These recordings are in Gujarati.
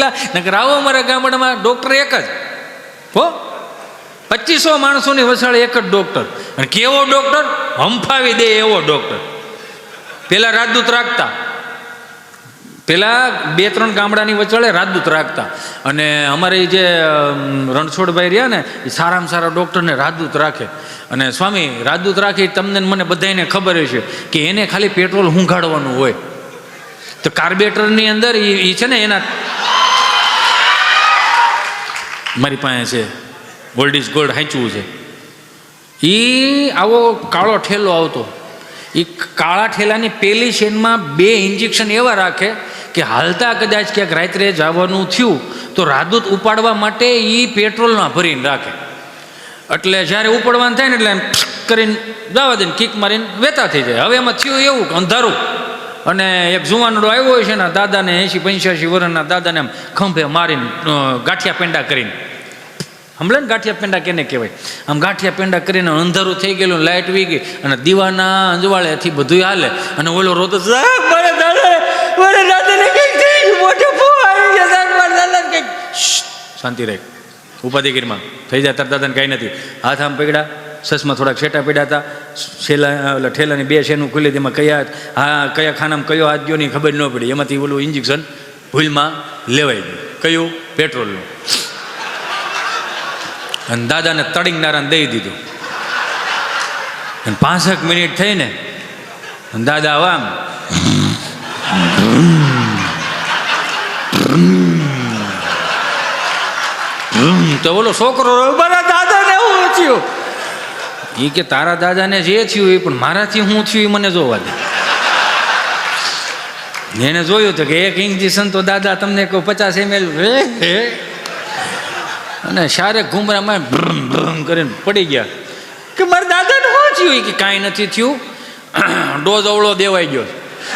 આવો અમારા ગામડામાં ડૉક્ટર એક જ હો, 2500 માણસોની વસાળે એક જ ડૉક્ટર. અને કેવો ડૉક્ટર? હંફાવી દે એવો ડૉક્ટર. પેલા રાજદૂત રાખતા, પેલા 2-3 ગામડાની વચાળે રાજદૂત રાખતા. અને અમારે જે રણછોડભાઈ રહ્યા ને એ સારામાં સારા ડૉક્ટરને રાજદૂત રાખે. અને સ્વામી રાજદૂત રાખી તમને મને બધાને ખબર છે કે એને ખાલી પેટ્રોલ હુંઘાડવાનું હોય. તો કાર્બેટરની અંદર એ છે ને એના, મારી પાસે છે ગોલ્ડ ઇઝ ગોલ્ડ હાંચવું છે. એ આવો કાળો ઠેલો આવતો, એ કાળા ઠેલાની પેલી શેનમાં 2 ઇન્જેક્શન એવા રાખે કે હાલતા કદાચ ક્યાંક રાત્રે જવાનું થયું તો રાજદૂત ઉપાડવા માટે એ પેટ્રોલમાં ભરીને રાખે. એટલે જ્યારે ઉપાડવાનું થાય ને એટલે એમ કરીને જવા દે, કિક મારીને વેતા થઈ જાય. હવે એમાં થયું એવું અંધારું, અને એક જુવાનડો આવ્યો હોય છે ને દાદાને 80-85 વર્ષના દાદાને આમ ખંભે મારીને ગાંઠિયા પેંડા કરીને, હમણાં ને ગાંઠિયા પેંડા કેને કહેવાય, આમ ગાંઠિયા પેંડા કરીને અંધારું થઈ ગયેલું, લાઇટ વી ગઈ અને દીવાના અંજવાળેથી બધું હાલે. અને ઓલો રોતો શાંતિ રહે, ઉપાધિગીરમાં થઈ જાય તાર દાદાને કાંઈ નથી. હાથ આમ પકડ્યા, સસમાં થોડાક છેટા પડ્યા હતા, છેલ્લા ઠેલાની 2 શેનું ખુલ્લી, તેમાં કયા ખાનામાં કયો હાથ ગયો ની ખબર ન પડી. એમાંથી ઓલું ઇન્જેક્શન ભૂલમાં લેવાઈ ગયું. કયું? પેટ્રોલનું. અને દાદાને તડીંગનારાને દઈ દીધું. અને 5 મિનિટ થઈને દાદા આમ તો બોલો છોકરો મારા દાદાને એવું થયું. એ કે તારા દાદાને જે થયું એ પણ મારાથી શું થયું એ મને જોવા દે. એને જોયું તો કે 1 ઇન્જેક્શન તો દાદા તમને કહું 50 ml અને શારે ઘુમરામાં ભ્રમ ભ્રમ કરીને પડી ગયા. કે મારા દાદાને શું થયું? કે કાંઈ નથી થયું, ડોઝ અવળો દેવાઈ ગયો.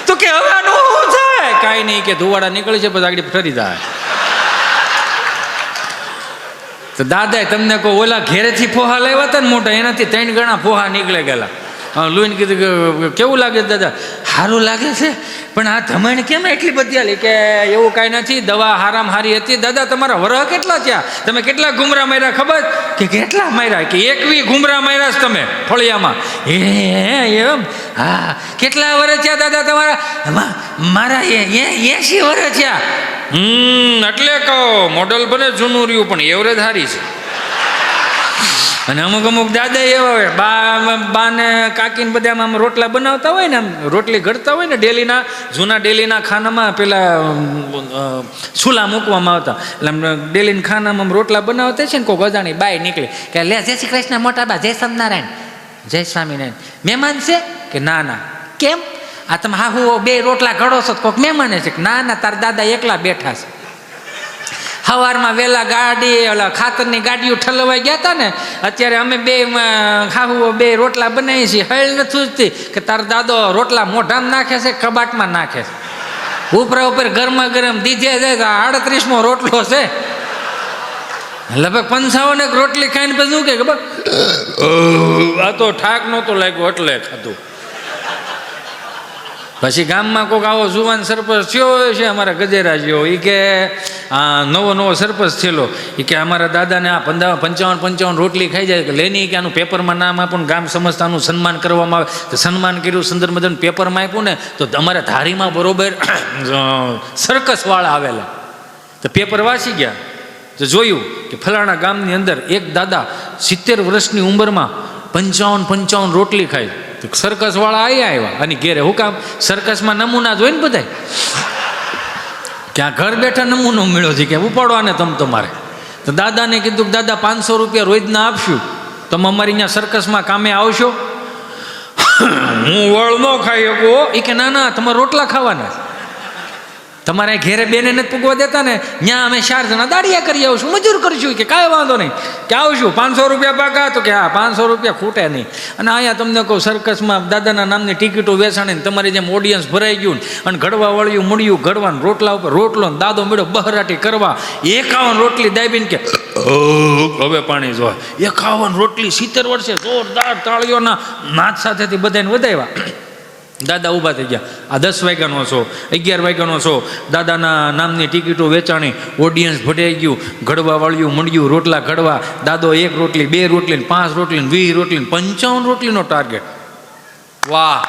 તો કે હવે આનું શું થાય? કાંઈ નહીં, કે ધુવાડા નીકળી છે પછી આગળ ફરી જાય. તો દાદાએ તમને કહો ઓલા ઘેરેથી ફોહા લાવ્યા હતા ને મોટા, એનાથી 3 ગણા ફોહા નીકળે ગયેલા. લોહીને કીધું કે કેવું લાગે દાદા? સારું લાગે છે, પણ આ ધમણ કેમ એટલી બધી આલી? કે એવું કાંઈ નથી, દવા હારામાં હારી હતી. દાદા તમારા વરહ કેટલા થયા? તમે કેટલા ઘુમરા માર્યા ખબર? કે કેટલા માર્યા? કે 21 ઘુમરા માર્યા છે તમે ફળિયામાં. એમ? હા. કેટલા વર્ષ થયા દાદા તમારા? મારા 80 વર્ષ થયા. એટલે કહો મોડલ બને જૂનું રહ્યું પણ એવરેજ સારી છે. અને અમુક દાદા એવા હોય, બા ને કાકીને બધા આમ રોટલા બનાવતા હોય ને, આમ રોટલી ઘડતા હોય ને ડેલીના, જૂના ડેલીના ખાનામાં પેલા ચૂલા મૂકવામાં આવતા. એટલે આમ ડેલીના ખાનામાં રોટલા બનાવતા છે ને કોઈ ગજાણી બાય નીકળે કે લે જય શ્રી કૃષ્ણ મોટા બા, જય સ્વામિનારાયણ, જય સ્વામિનારાયણ. મહેમાન છે? કે ના ના. કેમ? આ તમે હા હું 2 રોટલા ઘડો છો કોઈક મહેમાને છે? કે ના ના, તારા દાદા એકલા બેઠા છે. સવારમાં વહેલા ગાડી ઓલા ખાતરની ગાડીઓ ઠલવાઈ ગયા હતા ને, અત્યારે અમે 2 ખાવું 2 રોટલા બનાવીએ છીએ. હળ નથી ઉઠતી કે તાર દાદો રોટલા મોઢામાં નાખે છે, કબાટમાં નાખે છે. ઉપરા ઉપર ગરમા ગરમ દીધે જાય. 38મો રોટલો છે, લગભગ 55 રોટલી ખાઈને પછી શું કે ખબર? આ તો ઠાક નહોતો લાગ્યો એટલે ખાધું. પછી ગામમાં કોઈક આવો જુવાન સરપંચ થયો છે અમારા ગજેરા જેવો, એ કે નવો સરપંચ થયેલો, એ કે અમારા દાદાને આ 55 રોટલી ખાઈ જાય કે લેની, કે આનું પેપરમાં નામ આપું, ગામ સમજતાનું સન્માન કરવામાં આવે. તો સન્માન કર્યું, સુંદર મજાનું પેપરમાં આપ્યું ને, તો અમારા ધારીમાં બરોબર સર્કસવાળા આવેલા. તો પેપર વાંચી ગયા તો જોયું કે ફલાણા ગામની અંદર એક દાદા 70 વર્ષની ઉંમરમાં 55 રોટલી ખાય. તો સર્કસવાળા આવ્યા અને ઘેરે. હું કામ? સર્કસમાં નમૂના જોઈ ને બધાય, કે આ ઘર બેઠા નમૂનો મળ્યો છે કે ઉપાડવાને તમારે. તો દાદાને કીધું કે દાદા 500 રૂપિયા રોજના આપશું, તમે અમારી અહીંયા સર્કસમાં કામે આવશો? હું વળ ન ખાઈ શકું. એ કે ના ના, તમારે રોટલા ખાવાના, તમારે ઘેરે બેને નથી પૂગવા દેતા ને, ત્યાં અમે 4 જણા દાડિયા કરી આવશું, મજૂર કરીશું. કે કાંઈ વાંધો નહીં, કે આવશું. 500 રૂપિયા પાકા? તો કે હા 500 રૂપિયા ખૂટે નહીં. અને અહીંયા તમને કહું સર્કસમાં દાદાના નામની ટિકિટો વેચાણીને તમારી જેમ ઓડિયન્સ ભરાઈ ગયું અને ઘડવા વળ્યું મળ્યું, ઘડવાનું રોટલા ઉપર રોટલો દાદો મળ્યો બહરાટી કરવા. 51 રોટલી દાબીને કે હવે પાણી જોવા. 51 રોટલી 70 વર્ષે જોરદાર તાળીઓના નાદ સાથેથી બધાને વધાવ્યા. દાદા ઊભા થઈ ગયા. આ 10 વાગ્યાનો શો, 11 વાગ્યાનો શો, દાદાના નામની ટિકિટો વેચાણી, ઓડિયન્સ ભટાઈ ગયું, ઘડવા વાળ્યું મંડ્યું, રોટલા ઘડવા. દાદો 1 રોટલી, 2 રોટલી, 5 રોટલી, 20 રોટલી, 55 રોટલીનો ટાર્ગેટ. વાહ!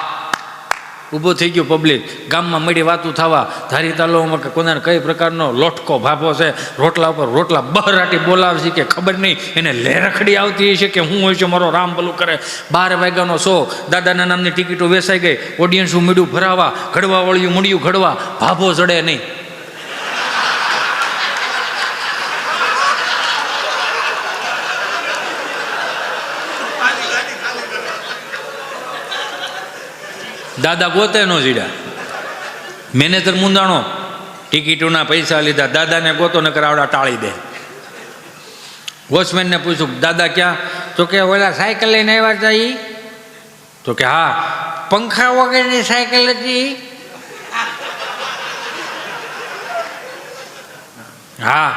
ઊભો થઈ ગયો પબ્લિક. ગામમાં મળી વાતું થવા, ધારી તાલુકામાં કે કોને કઈ પ્રકારનો લોટકો ભાભો છે, રોટલા ઉપર રોટલા બહરાટી બોલાવે છે કે ખબર નહીં, એને લેરખડી આવતી છે કે હું હોય છે, મારો રામ ભલું કરે. 12 વાગ્યાનો શો, દાદાના નામની ટિકિટો વેચાઈ ગઈ, ઓડિયન્સું મીડું ભરાવા, ઘડવા વળ્યું મૂડ્યું ઘડવા, ભાભો ચડે નહીં. દાદા ગોતે નો જીડ્યા. મેનેજર મુંદાણો, ટિકિટોના પૈસા લીધા, દાદાને ગોતો નકર આવડા ટાળી દે. વોચમેનને પૂછ્યું, દાદા ક્યાં? તો કે ઓલા સાયકલ લઈને આવ્યા હતા ઈ. તો કે હા, પંખા વગરની સાયકલ હતી. હા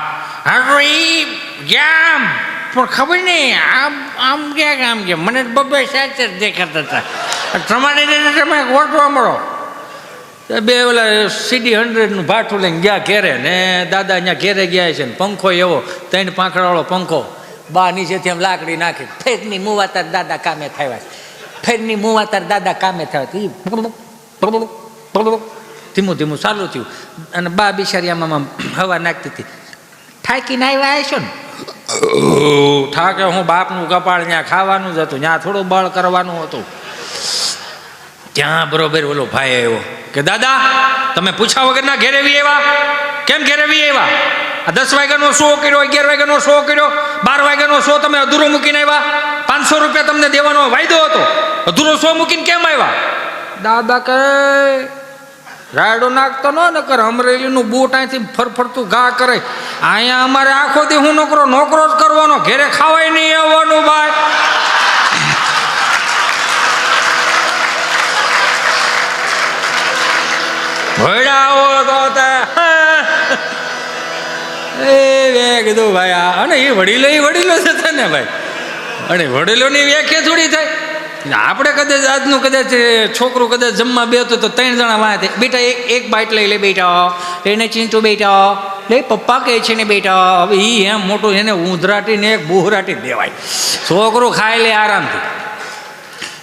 હા તો ઈ ગયા પણ ખબર નહીં આમ આમ ક્યાં કામ કે મને બબ્બે સાચે જ દેખાતા હતા. તમારે તમે ગોઠવા મળો. બે ઓલા CD 100નું ભાઠું લઈને ગયા ઘેરે, ને દાદા અહીંયા ઘેરે ગયા છે ને પંખો એવો 3 પાંખડાવાળો પંખો, બા નીચેથી આમ લાકડી નાખી, ફેરની મુવાતાર દાદા કામે થયા છે, ફેરની મુવાતાર દાદા કામે થયા. ધીમું ધીમું ચાલુ થયું અને બા બિચારી આમાં હવા નાખતી હતી. થાકીને આવ્યા છો ને? થાકે હું બાપનું કપાળ ત્યાં ખાવાનું જ હતું, ત્યાં થોડું બળ કરવાનું હતું. ત્યાં બરોબર ઓલો ભાઈ આવ્યો કે દાદા તમે પૂછા વગરના ઘેરે વી આવ્યા? કેમ ઘેરે વી આવ્યા? આ 10 વાગ્યાનો શો કર્યો, 11 વાગ્યાનો શો કર્યો, 12 વાગ્યાનો શો તમે અધૂરો મૂકીને આવ્યા. 500 રૂપિયા તમને દેવાનો વાયદો હતો, અધૂરો શો મૂકીને કેમ આવ્યા? દાદા કહે રાયડો નાખતો નકર અમરેલીનું બૂટ અહીંથી ફરફરતું ઘા કરે. અહીંયા અમારે આખો દી હું નોકરો જ કરવાનો, ઘેરે ખાવાય નહીં આવવાનું ભાઈ. કીધું ભાઈ આ અને એ વડીલો જ હતા ને ભાઈ, અને વડીલોની વ્યાખ્યા થોડી થાય. આપણે કદાચ આજનું કદાચ છોકરું કદાચ જમવા બેઠું તો 3 જણા વાંચે, બેટા એક બાઈટ લઈ લે બેટા, એને ચીંટું બેટા લે, પપ્પા કહે છે ને બેટા. હવે એ એમ મોટું એને ઊંધરાટી ને એક બુહરાટી દેવાય, છોકરું ખાઈ લે આરામથી.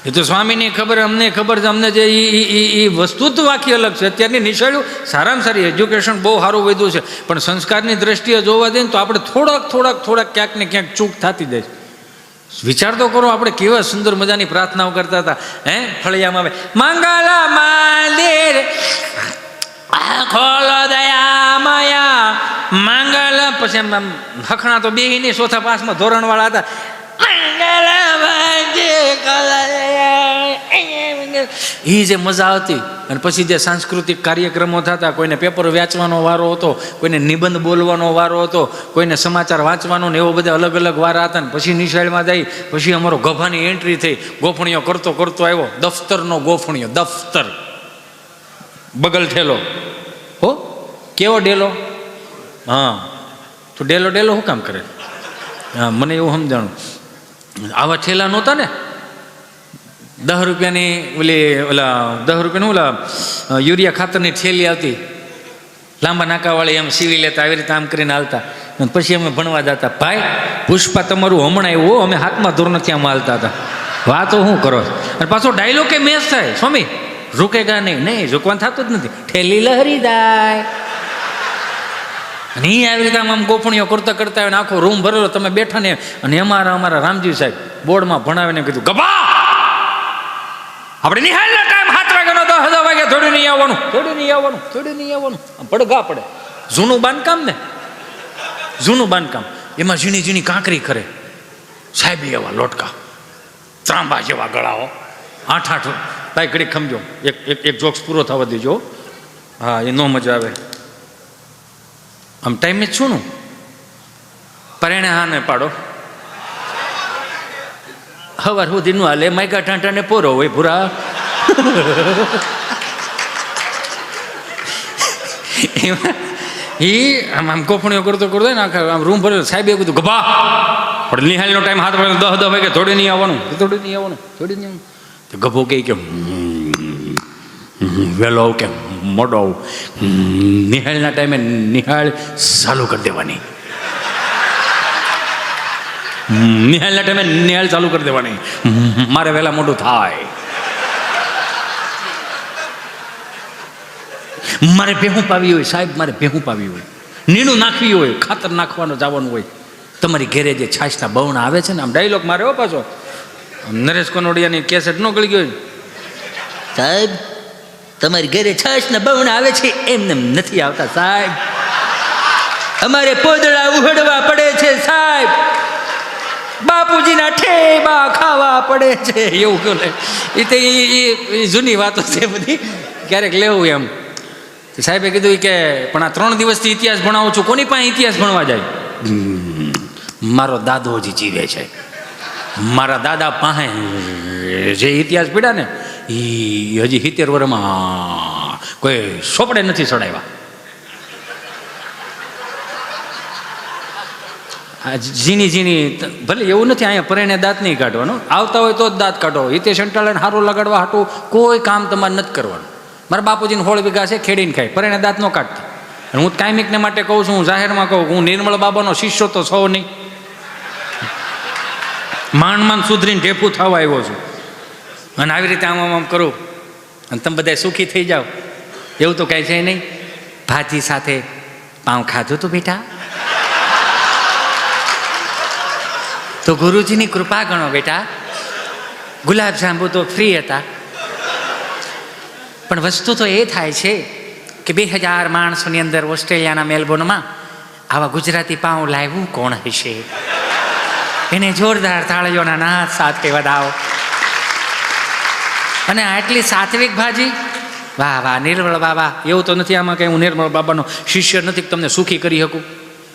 એ તો સ્વામીની ખબર, અમને ખબર છે, અમને જે એ વસ્તુ તો આખી અલગ છે. અત્યારની નિશાળીઓ સારામાં સારી, એજ્યુકેશન બહુ સારું વધ્યું છે, પણ સંસ્કારની દ્રષ્ટિએ જોવા દઈએ તો આપણે થોડાક ક્યાંક ને ક્યાંક ચૂક થતી જાય. વિચાર તો કરો, આપણે કેવા સુંદર મજાની પ્રાર્થનાઓ કરતા હતા. ફળિયામાં મંગલા મંદિર ખોલો દયા માયા મંગલ, પછી એમ હખણા તો બેહીની 4થા 5મા ધોરણવાળા હતા. એ જે મજા આવતી. અને પછી જે સાંસ્કૃતિક કાર્યક્રમો થતા, કોઈને પેપર વાંચવાનો વારો હતો, કોઈને નિબંધ બોલવાનો વારો હતો, કોઈને સમાચાર વાંચવાનો ને એવો બધા અલગ અલગ વારા હતા. ને પછી નિશાળમાં જઈ પછી અમારો ગભાની એન્ટ્રી થઈ. ગોફણીઓ કરતો આવ્યો, દફતરનો ગોફણીઓ, દફતર બગલ ઠેલો. હો કેવો ડેલો? હા તો ડેલો શું કામ કરે? હા મને એવું સમજાણું, આવા ઠેલા નહોતા ને. 10 રૂપિયાની ઓલા 10 રૂપિયાનું ઓલા યુરિયા ખાતરની થેલી આવતી, લાંબા નાકાવાળી, એમ સીવી લેતા, આવી રીતે આમ કરીને હાલતા. પછી અમે ભણવા જતા. ભાઈ પુષ્પા તમારું હમણાં આવ્યું, અમે 7મા ધોરણથી આમ હાલતા હતા. વાતો શું કરો? અને પાછો ડાયલોગ કે મેચ થાય, સ્વામી રૂકેગા નહીં. ઝૂકવાનું થતું જ નથી, ઠેલી લહેરી જાય. અને એ આવી રીતે આમ ગોફણીઓ કરતા હોય ને આખો રૂમ ભરેલો, તમે બેઠા ને. અને અમારા રામજી સાહેબ બોર્ડમાં ભણાવીને કીધું, ગભા આપણે નિહાળના ટાઈમ 7 વાગ્યાનો 10 વાગે થોડું નહીં આવવાનું. પડઘા પડે. જૂનું બાંધકામ એમાં ઝીણી કાંકરી કરે સાહેબ, એવા લોટકા ત્રાંબા જેવા ગળાઓ, 8 ભાઈ ઘડી ખમજો, એક જોક્સ પૂરો થવા દેજો. હા એ નો મજા આવે. આમ ટાઈમે જ છું પરેણે હા ને પાડો, હવાર સુધી નું હાલે, માયકા ટાંટાને પોરો હોય પૂરા. એ આમ ગોફણીઓ કરતો ને આખા આમ રૂમ ભરેલો. સાહેબે કીધું ગભા પણ નિહાળનો ટાઈમ 7 વાગે 10 વાગે થોડી નહીં આવવાનું. તો ગભો કહે કે વહેલો આવું કે મોડો આવું, નિહાળના ટાઈમે નિહાળ ચાલુ કરી દેવાની, નિહાળના ટાઈમે નિહાળ ચાલુ કરી દેવાની, મારે વહેલા મોડું થાય. મારે ભેહું પાવી હોય સાહેબ, મારે ભેહું પાવી હોય, નીણું નાખવી હોય, ખાતર નાખવાનું જવાનું હોય, તમારી ઘેરે જે છાશના બવણા આવે છે ને, આમ ડાયલોગ મારે હો પાછો, નરેશ કનોડિયાની કેસેટ ન ગળી ગયો, સાહેબ તમારી ઘરે છાશના બવણા આવે છે, એમને નથી આવતા સાહેબ, અમારે પોદળા ઉહડવા પડે છે સાહેબ, બાપુજીના ઠેબા ખાવા પડે છે, એવું કહો ને. એ તો એ જૂની વાતો છે બધી, ક્યારેક લેવું એમ. સાહેબે કીધું કે પણ આ 3 દિવસથી ઇતિહાસ ભણાવું છું, કોની પાસે ઇતિહાસ ભણવા જાય? મારો દાદો હજી જીવે છે, મારા દાદા પાસે જે ઇતિહાસ પીડ્યા ને એ હજી 70 વર્ષમાં કોઈ સોપડે નથી ચડાવ્યા. ઝીણી ઝીણી, ભલે એવું નથી અહીંયા પરેણે દાંત નહીં કાઢવાનો, આવતા હોય તો જ દાંત કાઢો, હિતેશ અંટાળાને સારું લગાડવા હાટું કોઈ કામ તમારે નથી કરવાનું. મારા બાપુજીને 16 વીઘા છે, ખેડીને ખાય, પરેણે દાંત ન કાઢતા. અને હું કાયમિકને માટે કહું છું, હું જાહેરમાં કહું, હું નિર્મળ બાબાનો શિષ્યો તો છો નહીં, માંડ માંડ સુધરીને ઢેપું થવા આવ્યો છું, અને આવી રીતે આમ કરું અને તમે બધા સુખી થઈ જાઓ એવું તો કાંઈ છે નહીં. ભાજી સાથે પાઉં ખાધું તું બેટા તો ગુરુજીની કૃપા ગણો બેટા, ગુલાબ જાંબુ તો ફ્રી હતા. પણ વસ્તુ તો એ થાય છે કે 2000 માણસોની અંદર ઓસ્ટ્રેલિયાના મેલબોર્નમાં આવા ગુજરાતી પાઉં લાવ્યું કોણ હશે? એને જોરદાર તાળીઓના નાદ સાથે વધાવો. અને આટલી સાત્વિક ભાજી, વાહ વાહ નિર્મળ બાબા. એવું તો નથી આમાં કે હું નિર્મળ બાબાનો શિષ્ય નથી, તમને સુખી કરી શકું,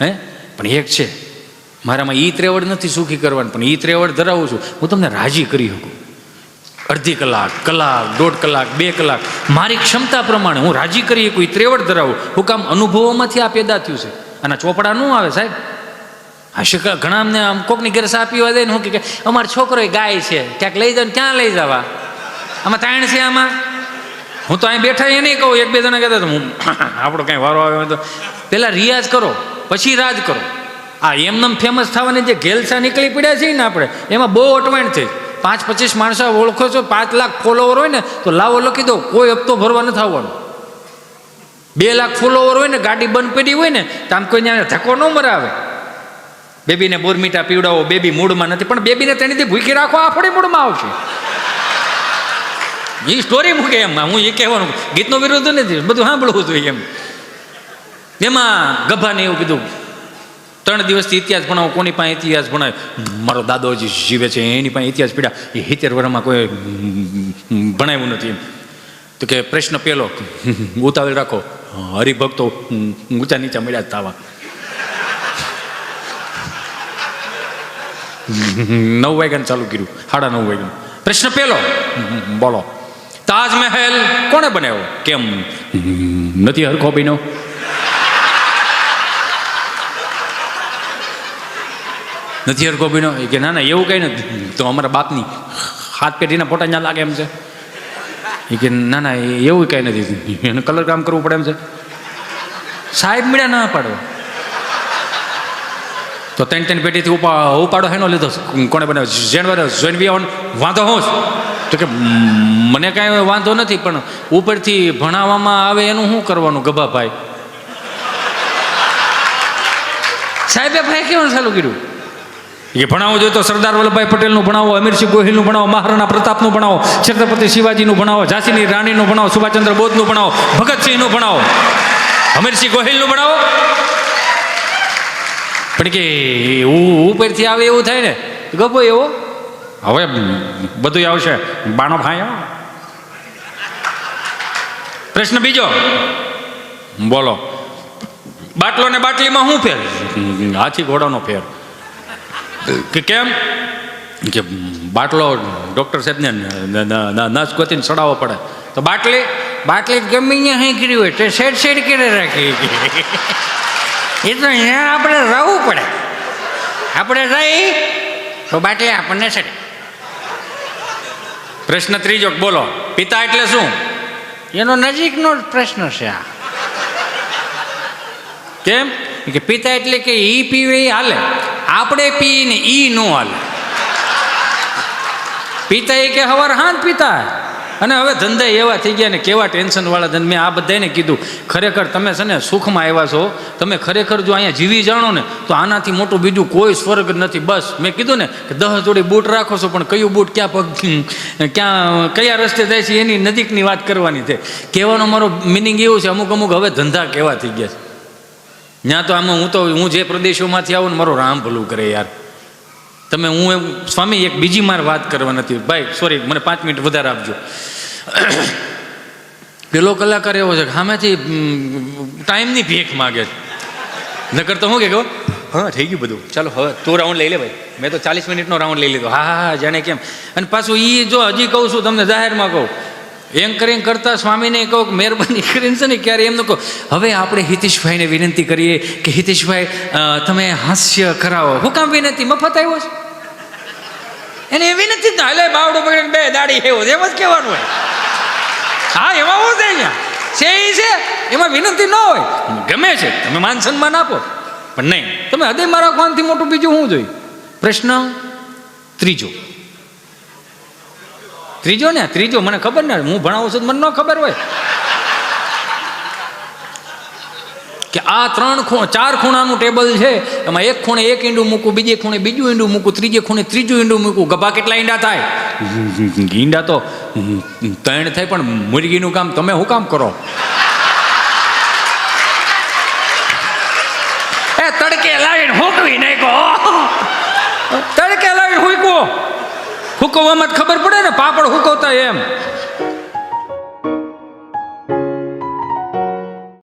હે? પણ એક છે, મારામાં ઈ ત્રેવડ નથી સુખી કરવાની, પણ ઈ ત્રેવડ ધરાવું છું, હું તમને રાજી કરી શકું. અડધી કલાક, કલાક, 1.5 કલાક, 2 કલાક, મારી ક્ષમતા પ્રમાણે હું રાજી કરી શકું, એ ત્રેવડ ધરાવું. હું કામ અનુભવોમાંથી આ પેદા થયું છે. અને ચોપડા ન આવે સાહેબ. આ ઘણા અમને આમ કોકની ઘરે સા પીવા દે ને હું કે અમારો છોકરો ગાય છે, ક્યાંક લઈ જાવ, ક્યાં લઈ જવા? આમાં તાણ છે આમાં. હું તો અહીં બેઠા એ નહીં કહું, 1-2 જણા કહેતા હું આપણો કાંઈ વારો આવે તો પહેલાં રિયાઝ કરો પછી રાજ કરો. આ એમનેમ ફેમસ થવાની જે ઘેલસા નીકળી પડ્યા છે ને આપણે, એમાં બહુ અટવાણ થઈ. 5-25 માણસો ઓળખો છો, 5 લાખ ફોલોવર હોય ને તો લાવો લખી દો, કોઈ હપ્તો ભરવા નથી આવવાનો. 2 લાખ ફોલોવર હોય ને, ગાડી બંધ પડી હોય ને તો આમ કોઈ ત્યાં ધક્કો ન મરાવે. બેબીને બોરમીટા પીવડાવો, બેબી મૂડમાં નથી, પણ બેબીને તેની ભૂખી રાખો, આ ફળી મૂડમાં આવશે. એ સ્ટોરી મૂકે એમ, હું એ કહેવાનું ગીતનો વિરોધ નથી, બધું સાંભળવું જોઈએ એમ. એમાં ગભાને એવું કીધું 3 દિવસથી ઇતિહાસ ભણાવો, કોની પાસે ઇતિહાસ ભણાવે? મારો દાદો હજી જીવે છે, એની પાસે ઇતિહાસ પીડ્યા, એ 70 વર્ષમાં કોઈ ભણાવ્યું નથી એમ. તો કે પ્રશ્ન પહેલો, ઉતાવળ રાખો, હરિભક્તો ઊંચા નીચા મળ્યા જ થવા. 9 વાગ્યાને ચાલુ કર્યું, 9:30 વાગ્યાનું. પ્રશ્ન પહેલો, બોલો, તાજમહેલ કોણે બનાવ્યો? કેમ નથી હરખો બન્યો? નથી હરખો બન્યો? એ કે ના ના એવું કંઈ નથી, તો અમારા બાપની 7 પેઢીના ફોટા ત્યાં લાગે એમ છે. એ કે ના ના એવું કંઈ નથી, એને કલર કામ કરવું પડે એમ છે. સાહેબ મળ્યા ના પાડો તો 3 પેઢીથી ઉપાડો હેનો લીધો, કોણે બનાવ્યો? જોઈને વાંધો હું તો કે મને કાંઈ વાંધો નથી, પણ ઉપરથી ભણાવવામાં આવે એનું શું કરવાનું ગભાભાઈ? સાહેબે ભાઈ કેવું ચાલુ કર્યું કે ભણાવવું જોઈએ તો સરદાર વલ્લભભાઈ પટેલનું ભણાવો, અમીરસિંહ ગોહિલનું ભણાવો, મહારાણા પ્રતાપનું ભણાવો, છત્રપતિ શિવાજીનું ભણાવો, ઝાંસીની રાણીનું ભણાવો, સુભાષચંદ્ર બોઝનું ભણાવો, ભગતસિંહનું ભણાવો, અમીરસિંહ ગોહિલનું ભણાવો. પણ કે ઉપરથી આવે એવું થાય ને ગભો એવો, હવે બધું આવશે બાણો ભાઈ. પ્રશ્ન બીજો, બોલો, બાટલો ને બાટલીમાં શું ફેર? હાથી ઘોડાનો ફેર. કે કેમ? કે બાટલો ડૉક્ટર સાહેબને નસ ગોતીને ચડાવવો પડે, તો બાટલી ગમે ત્યાં અહીં કરી હોય તો શેડ કરી રાખી. એ તો અહીંયા આપણે રહેવું પડે, આપણે રહી તો બાટલી આપણને ચડે. પ્રશ્ન ત્રીજો, બોલો, પિતા એટલે શું? એનો નજીકનો જ પ્રશ્ન છે આ. કેમ કે પિતા એટલે કે ઈ પીવે એ હાલે, આપણે પીએ ને ઈ નો હાલે. પિતા એ કે હવાર હાથ પીતા, અને હવે ધંધા એવા થઈ ગયા ને કેવા ટેન્શન વાળા ધંધા. મેં આ બધાને કીધું ખરેખર તમે છે ને સુખમાં આવ્યા છો, તમે ખરેખર જો અહીંયા જીવી જાણો ને તો આનાથી મોટું બીજું કોઈ સ્વર્ગ નથી. બસ મેં કીધું ને કે 10 જોડી બૂટ રાખો છો, પણ કયું બૂટ ક્યાં પગ ક્યાં કયા રસ્તે જાય છે એની નજીકની વાત કરવાની છે. કહેવાનો મારો મિનિંગ એવું છે, અમુક અમુક હવે ધંધા કેવા થઈ ગયા છે ત્યાં તો આમાં હું જે પ્રદેશોમાંથી આવું ને મારો રામ ભલું કરે યાર. તમે હું એમ સ્વામી એક બીજી માર વાત કરવા નથી ભાઈ, સોરી, મને 5 મિનિટ વધારે આપજો. પેલો કલાકાર એવો છે કે સામેથી ટાઈમની ભીખ માગે છે. નકર તો હું કે હા થઈ ગયું બધું, ચાલો હવે તું રાઉન્ડ લઈ લે ભાઈ, મેં તો 40 મિનિટનો રાઉન્ડ લઈ લીધો. હા હા જાણે કેમ. અને પાછું એ જો હજી કહું છું તમને જાહેરમાં કહું, એન્કરિંગ કરતા સ્વામીને કહું મહેરબાની કરીને છે ને ક્યારે એમ ન કહો હવે આપણે હિતેશભાઈને વિનંતી કરીએ કે હિતેશભાઈ તમે હાસ્ય કરાવો. હું કામ વિનંતી? મફત આવ્યો છે એને એ વિનંતી જ ના એટલે બાવડું પકડીને 2 દાડી એવો એમ જ કહેવાનું હોય. હા એમાં શું છે, અહીંયા છે એ છે, એમાં વિનંતી ન હોય. ગમે છે તમે માન સન્માન આપો, પણ નહીં તમે હૃદય મારા કોણથી મોટું બીજું શું જોયું. પ્રશ્ન ત્રીજો ને ત્રીજો મને ખબર ને, હું ભણાવું છું મને ન ખબર હોય કે આ 4 ખૂણાનું ટેબલ છે, એમાં એક ખૂણે 1 ઈંડું મૂકું, બીજે ખૂણે બીજું ઈંડું મૂકું, ત્રીજે ખૂણે ત્રીજું ઈંડું મૂકું. ગભા કેટલા ઈંડા થાય? ઈંડા તો 3 થાય, પણ મુરગીનું કામ તમે શું કામ કરો? એ તડકે લાવીને હોકવી નાખો, તડકે લાવીને હુકવો. હુકવવામાં જ ખબર પડે ને, પાપડ હુકવતા એમ.